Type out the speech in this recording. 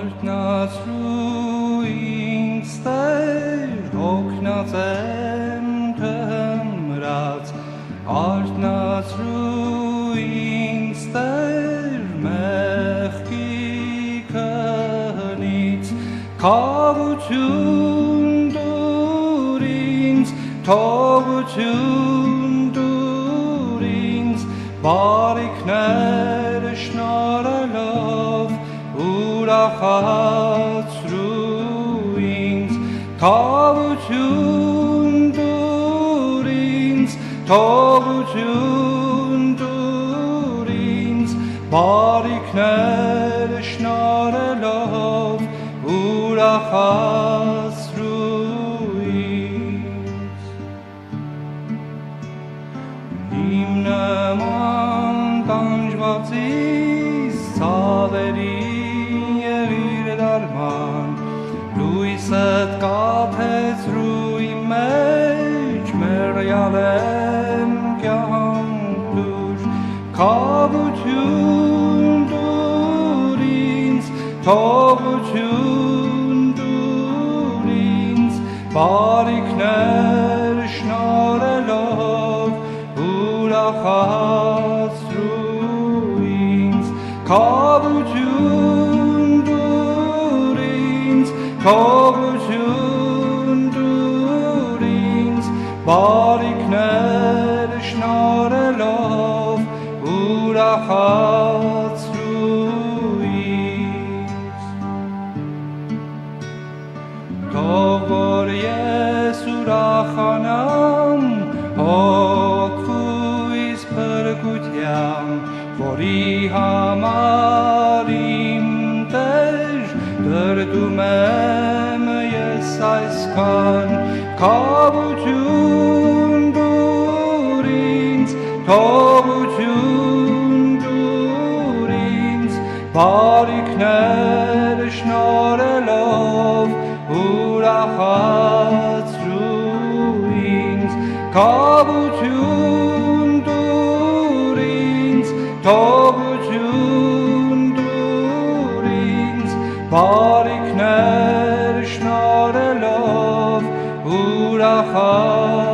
Արտնացրու ինձ Տեր, հոգնած եմ թմրած, արտնացրու ինձ Տեր, մեղքի քնից, քավություն դուր ինձ, թողություն դուր ինձ, բարիքներ շնորհելով, ուրախացրու ինձ, քավություն դուր ինձ, թողություն դուր ինձ, բարիքներ շնորհելով, ուրախացրու ինձ։ Իմ նման տանջվածիս ցավերի լույսդ կաթեցրու իմ մեջ, մեռյալ եմ կյանք լուր, քավություն դուր ինձ, թողություն դուր ինձ, բարիքներ շնորհելով, ուրախացրու ինձ, քավություն թողություն դուր ինձ, բարիքներ շնորհելով, ուրախացրու ինձ։ Թող որ ես ուրախանամ, հոգվույս փրկությամբ, որի համար իմ Տեր դրդում եմ ես այսքան, քավություն դուր ինձ, թողություն դուր ինձ, բարիքներ շնորհելով, ուրախացրու ինձ, քավություն դուր ինձ, թողություն դուր ինձ, բարիքներ շնորհելով, ուրախացրու